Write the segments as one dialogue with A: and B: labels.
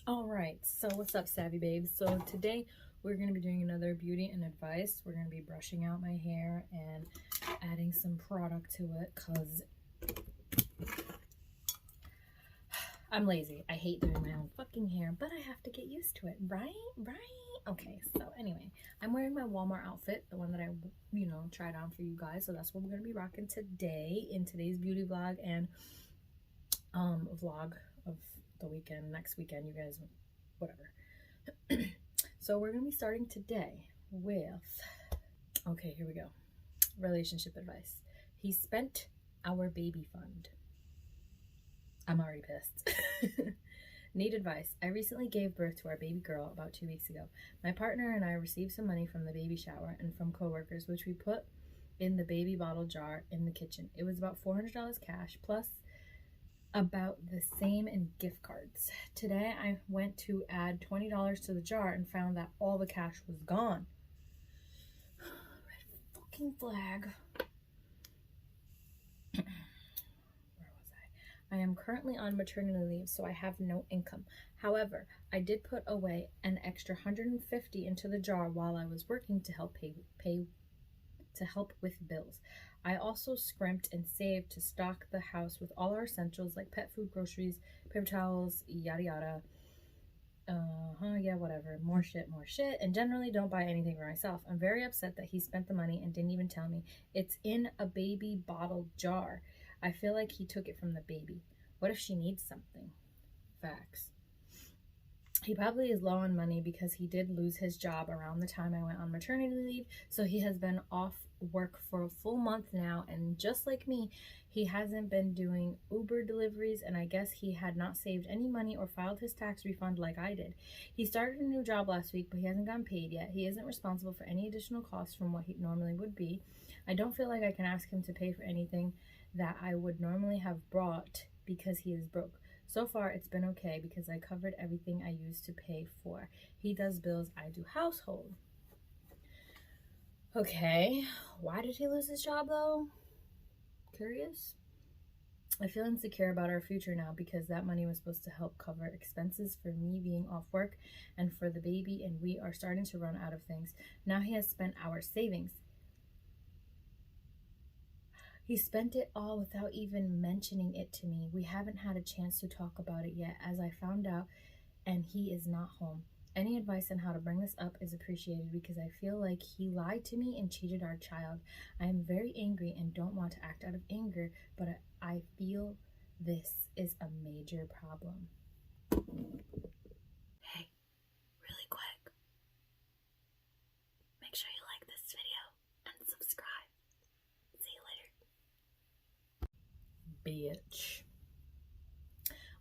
A: All right, so what's up, savvy babes? So today we're going to be doing another beauty and advice. We're going to be brushing out my hair and adding some product to it because I'm lazy. I hate doing my own fucking hair, but I have to get used to it, right? Okay, so anyway, I'm wearing my Walmart outfit, the one that I, tried on for you guys. So that's what we're going to be rocking today in today's beauty vlog and vlog of the weekend, next weekend, you guys, whatever. So we're going to be starting today with, okay, here we go. Relationship advice. He spent our baby fund. I'm already pissed. Need advice. I recently gave birth to our baby girl about 2 weeks ago. My partner and I received some money from the baby shower and from coworkers, which we put in the baby bottle jar in the kitchen. It was about $400 cash plus about the same in gift cards. Today I went to add $20 to the jar and found that all the cash was gone. Red fucking flag. Where was I am currently on maternity leave, so I have no income. However, I did put away an extra $150 into the jar while I was working to help help with bills. I also scrimped and saved to stock the house with all our essentials like pet food, groceries, paper towels, yada yada. Yeah, whatever. More shit, and generally don't buy anything for myself. I'm very upset that he spent the money and didn't even tell me. It's in a baby bottle jar. I feel like he took it from the baby. What if she needs something? Facts. He probably is low on money because he did lose his job around the time I went on maternity leave, so he has been off work for a full month now, and just like me, he hasn't been doing Uber deliveries, and I guess he had not saved any money or filed his tax refund like I did. He started a new job last week, but he hasn't gotten paid yet. He isn't responsible for any additional costs from what he normally would be. I don't feel like I can ask him to pay for anything that I would normally have brought because he is broke. So far, it's been okay because I covered everything I used to pay for. He does bills, I do household. Okay, why did he lose his job though? Curious? I feel insecure about our future now because that money was supposed to help cover expenses for me being off work and for the baby, and we are starting to run out of things. Now he has spent our savings. He spent it all without even mentioning it to me. We haven't had a chance to talk about it yet, as I found out, and he is not home. Any advice on how to bring this up is appreciated because I feel like he lied to me and cheated our child. I am very angry and don't want to act out of anger, but I feel this is a major problem. Hey, really quick. Make sure you like this video and subscribe. See you later. Bitch.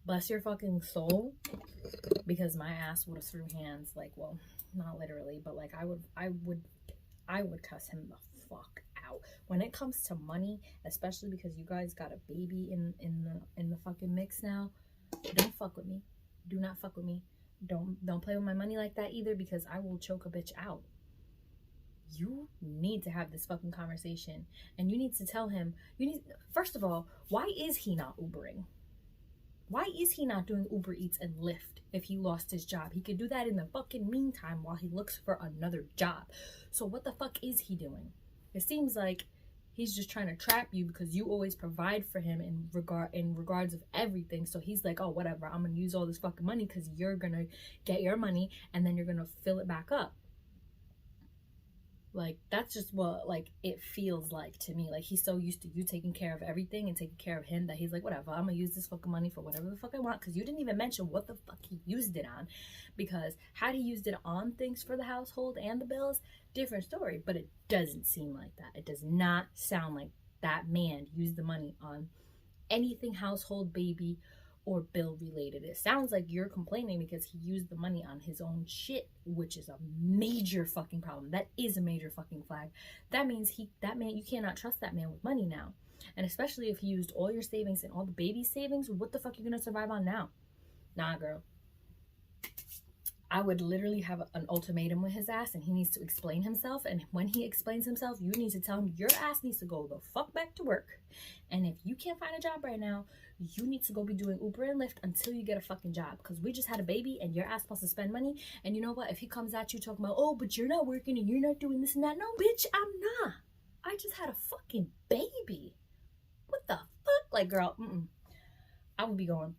A: Bless your fucking soul, because my ass would have threw hands, like, well, not literally, but like I would cuss him the fuck out when it comes to money, especially because you guys got a baby in the fucking mix now. Don't fuck with me. Do not fuck with me. Don't play with my money like that either, because I will choke a bitch out. You need to have this fucking conversation, and you need to tell him, first of all, why is he not Ubering? Why is he not doing Uber Eats and Lyft if he lost his job? He could do that in the fucking meantime while he looks for another job. So what the fuck is he doing? It seems like he's just trying to trap you because you always provide for him in regards of everything. So he's like, oh, whatever, I'm gonna use all this fucking money because you're gonna get your money and then you're gonna fill it back up. Like, that's just what, like, it feels like to me. Like, he's so used to you taking care of everything and taking care of him that he's like, whatever, I'm gonna use this fucking money for whatever the fuck I want, because you didn't even mention what the fuck he used it on. Because had he used it on things for the household and the bills, different story. But it doesn't seem like that. It does not sound like that man used the money on anything household, baby, or bill related. It sounds like you're complaining because he used the money on his own shit, which is a major fucking problem. That is a major fucking flag. That means that man, you cannot trust that man with money now. And especially if he used all your savings and all the baby savings, what the fuck are you gonna survive on now? Nah, girl. I would literally have an ultimatum with his ass, and he needs to explain himself. And when he explains himself, you need to tell him your ass needs to go the fuck back to work. And if you can't find a job right now, you need to go be doing Uber and Lyft until you get a fucking job. Because we just had a baby and your ass supposed to spend money. And you know what? If he comes at you talking about, oh, but you're not working and you're not doing this and that. No, bitch, I'm not. I just had a fucking baby. What the fuck? Like, girl, I would be going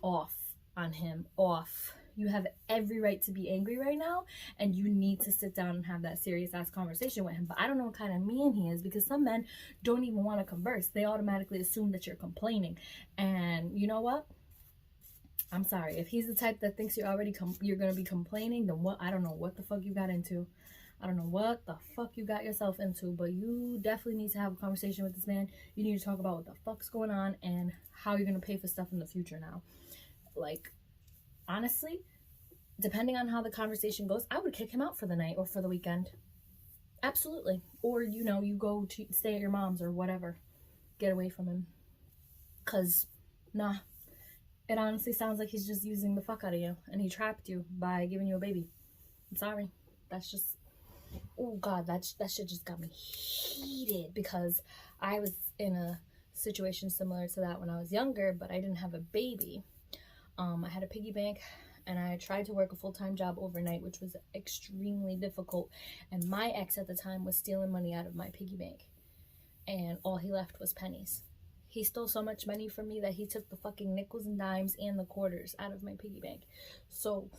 A: off on him, off. You have every right to be angry right now, and you need to sit down and have that serious ass conversation with him. But I don't know what kind of man he is, because some men don't even want to converse. They automatically assume that you're complaining. And you know what? I'm sorry. If he's the type that thinks you're going to be complaining, then what? I don't know what the fuck you got into. I don't know what the fuck you got yourself into, but you definitely need to have a conversation with this man. You need to talk about what the fuck's going on and how you're going to pay for stuff in the future now. Like, honestly, depending on how the conversation goes, I would kick him out for the night or for the weekend. Absolutely. Or, you know, you go to stay at your mom's or whatever. Get away from him. Because, nah. It honestly sounds like he's just using the fuck out of you. And he trapped you by giving you a baby. I'm sorry. That's just... Oh, God. That shit just got me heated. Because I was in a situation similar to that when I was younger, but I didn't have a baby. I had a piggy bank, and I tried to work a full-time job overnight, which was extremely difficult. And my ex at the time was stealing money out of my piggy bank, and all he left was pennies. He stole so much money from me that he took the fucking nickels and dimes and the quarters out of my piggy bank. So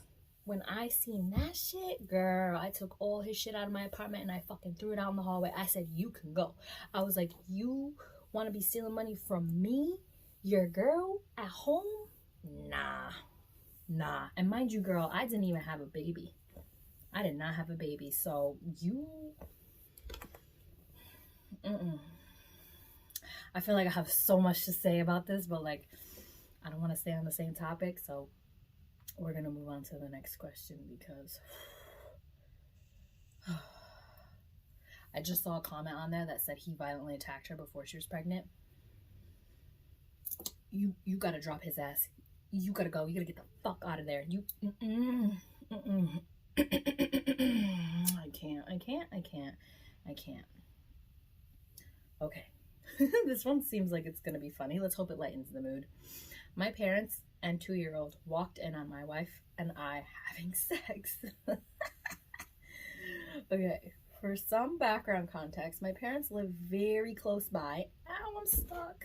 A: when I seen that shit, girl, I took all his shit out of my apartment and I fucking threw it out in the hallway. I said, you can go. I was like, you want to be stealing money from me, your girl, at home? Nah. And mind you, girl, I didn't even have a baby. I did not have a baby. So you... I feel like I have so much to say about this, but like, I don't want to stay on the same topic. So we're going to move on to the next question, because I just saw a comment on there that said he violently attacked her before she was pregnant. You got to drop his ass. You gotta go. You gotta get the fuck out of there. I can't. Okay. This one seems like it's gonna be funny. Let's hope it lightens the mood. My parents and 2-year-old walked in on my wife and I having sex. Okay. For some background context, my parents live very close by. Ow, I'm stuck.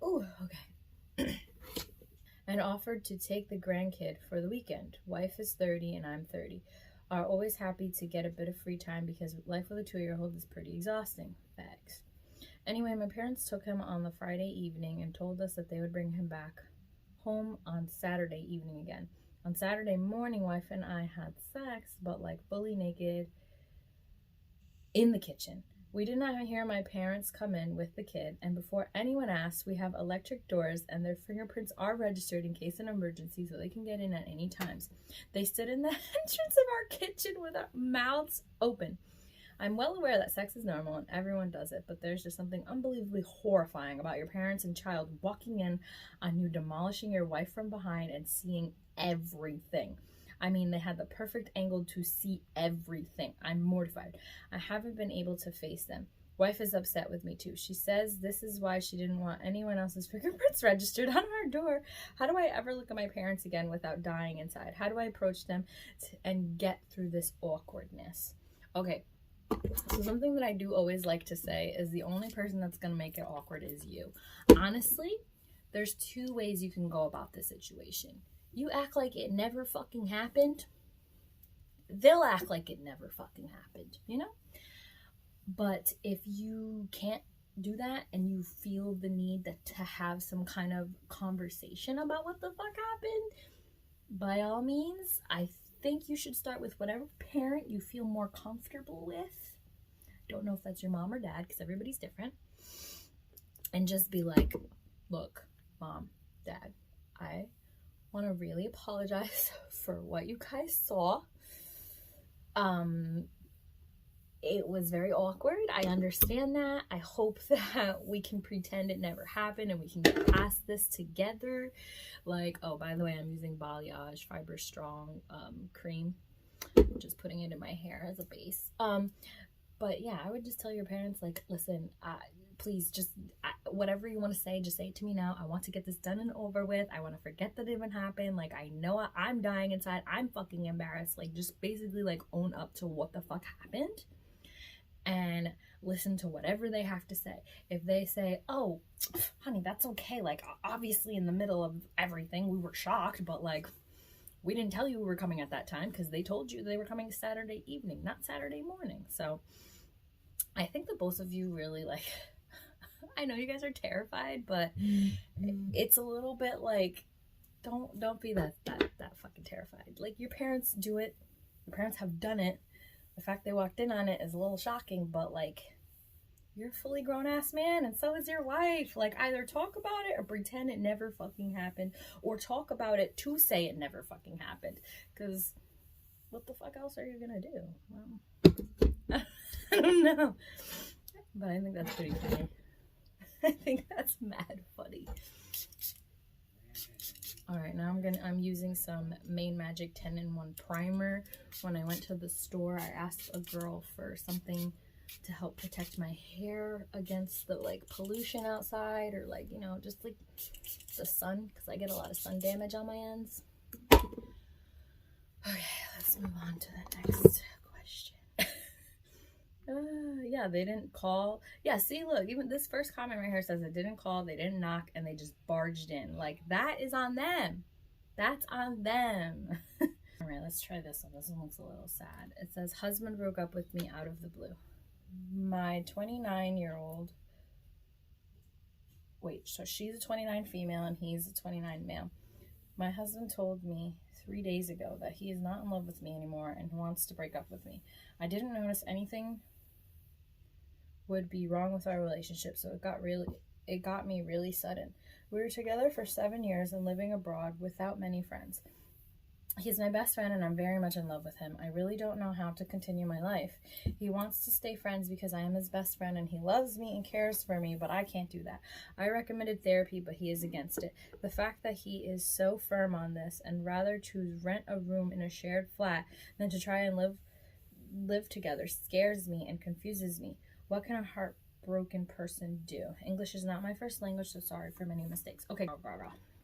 A: Ooh, okay. And offered to take the grandkid for the weekend. Wife is 30 and I'm 30. Are always happy to get a bit of free time because life with a 2-year-old is pretty exhausting. Facts. Anyway, my parents took him on the Friday evening and told us that they would bring him back home on Saturday evening again. On Saturday morning, wife and I had sex, but like fully naked in the kitchen. We did not hear my parents come in with the kid, and before anyone asked, we have electric doors and their fingerprints are registered in case of an emergency so they can get in at any times. They stood in the entrance of our kitchen with our mouths open. I'm well aware that sex is normal and everyone does it, but there's just something unbelievably horrifying about your parents and child walking in on you, demolishing your wife from behind and seeing everything. I mean, they had the perfect angle to see everything. I'm mortified. I haven't been able to face them. Wife is upset with me too. She says this is why she didn't want anyone else's fingerprints registered on her door. How do I ever look at my parents again without dying inside? How do I approach them and get through this awkwardness? Okay, so something that I do always like to say is the only person that's going to make it awkward is you. Honestly, there's 2 ways you can go about this situation. You act like it never fucking happened. They'll act like it never fucking happened, you know? But if you can't do that and you feel the need to have some kind of conversation about what the fuck happened, by all means, I think you should start with whatever parent you feel more comfortable with. Don't know if that's your mom or dad, because everybody's different. And just be like, look, mom, dad, I want to really apologize for what you guys saw. it was very awkward. I understand that. I hope that we can pretend it never happened and we can get past this together. Like, oh, by the way, I'm using Balayage Fiber Strong cream. Just putting it in my hair as a base. But yeah, I would just tell your parents, like, listen, please just whatever you want to say, just say it to me now. I want to get this done and over with. I want to forget that it even happened. Like, I know I'm dying inside. I'm fucking embarrassed. Like, just basically like own up to what the fuck happened and listen to whatever they have to say. If they say, oh, honey, that's okay. Like, obviously in the middle of everything, we were shocked, but like, we didn't tell you we were coming at that time because they told you they were coming Saturday evening, not Saturday morning. So I think that both of you really like, I know you guys are terrified, but it's a little bit like, don't be that fucking terrified. Like, your parents do it. Your parents have done it. The fact they walked in on it is a little shocking, but like, you're a fully grown ass man and so is your wife. Like, either talk about it or pretend it never fucking happened, or talk about it to say it never fucking happened, because what the fuck else are you gonna do? Well, I don't know, but I think that's pretty funny. I think that's mad funny. All right, now I'm using some Main Magic 10-in-1 primer. When I went to the store, I asked a girl for something to help protect my hair against the like pollution outside, or like, you know, just like the sun, because I get a lot of sun damage on my ends. Okay, let's move on to the next question. Yeah, they didn't call. Yeah, see, look, even this first comment right here says they didn't call, they didn't knock, and they just barged in. Like, that is on them. That's on them. All right, let's try this one. This one looks a little sad. It says, husband broke up with me out of the blue. My 29-year-old, wait, so she's a 29 female and he's a 29 male. My husband told me 3 days ago that he is not in love with me anymore and wants to break up with me. I didn't notice anything would be wrong with our relationship, so it got me really sudden. We were together for 7 years and living abroad without many friends. He's my best friend and I'm very much in love with him. I really don't know how to continue my life. He wants to stay friends because I am his best friend and he loves me and cares for me, but I can't do that. I recommended therapy, but he is against it. The fact that he is so firm on this and rather choose rent a room in a shared flat than to try and live together scares me and confuses me. What can a heartbroken person do? English is not my first language, so sorry for many mistakes. Okay,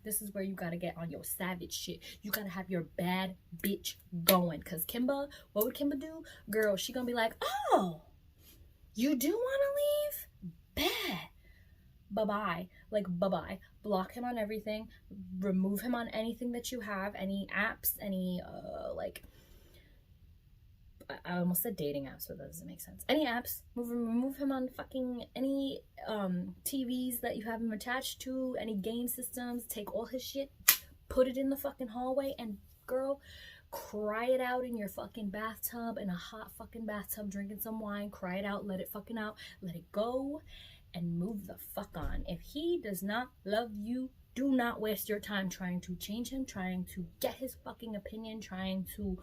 A: this is where you gotta get on your savage shit. You gotta have your bad bitch going. Cause Kimba, what would Kimba do? Girl, she gonna be like, oh, you do wanna leave? Bad. Bye-bye. Like, bye-bye. Block him on everything. Remove him on anything that you have. Any apps, any, like, I almost said dating apps, but that doesn't make sense. Any apps, remove him on fucking any TVs that you have him attached to, any game systems. Take all his shit, put it in the fucking hallway, and girl, cry it out in your fucking bathtub, in a hot fucking bathtub, drinking some wine. Cry it out, let it fucking out, let it go, and move the fuck on. If he does not love you, do not waste your time trying to change him, trying to get his fucking opinion, trying to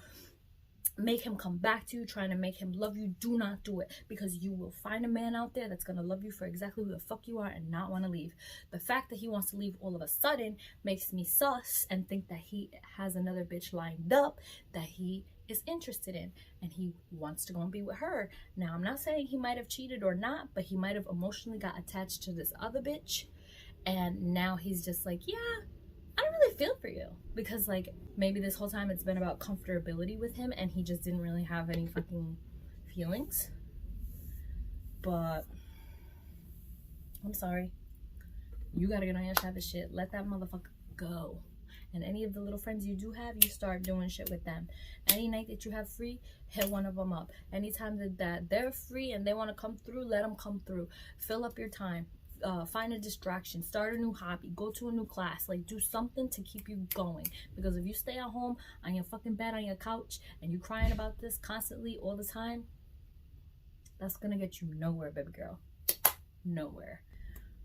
A: make him come back to you, trying to make him love you. Do not do it, because you will find a man out there that's going to love you for exactly who the fuck you are and not want to leave. The fact that he wants to leave all of a sudden makes me sus and think that he has another bitch lined up that he is interested in and he wants to go and be with her. Now, I'm not saying he might have cheated or not, but he might have emotionally got attached to this other bitch, and now he's just like, yeah, I don't really feel for you, because like maybe this whole time it's been about comfortability with him and he just didn't really have any fucking feelings. But I'm sorry, you gotta get on your savage shit. Let that motherfucker go. And any of the little friends you do have, you start doing shit with them. Any night that you have free, hit one of them up. Anytime that they're free and they want to come through, let them come through. Fill up your time. Find a distraction, start a new hobby, go to a new class, like do something to keep you going. Because if you stay at home on your fucking bed, on your couch, and you crying about this constantly all the time, that's gonna get you nowhere, baby girl. Nowhere.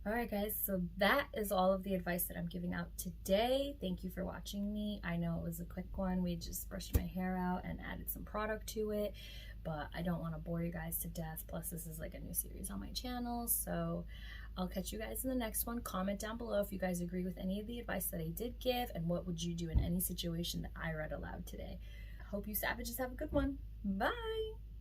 A: All right, guys, so that is all of the advice that I'm giving out today. Thank you for watching me. I know it was a quick one. We just brushed my hair out and added some product to it, but I don't want to bore you guys to death. Plus, this is like a new series on my channel, so I'll catch you guys in the next one. Comment down below if you guys agree with any of the advice that I did give, and what would you do in any situation that I read aloud today. Hope you savages have a good one. Bye!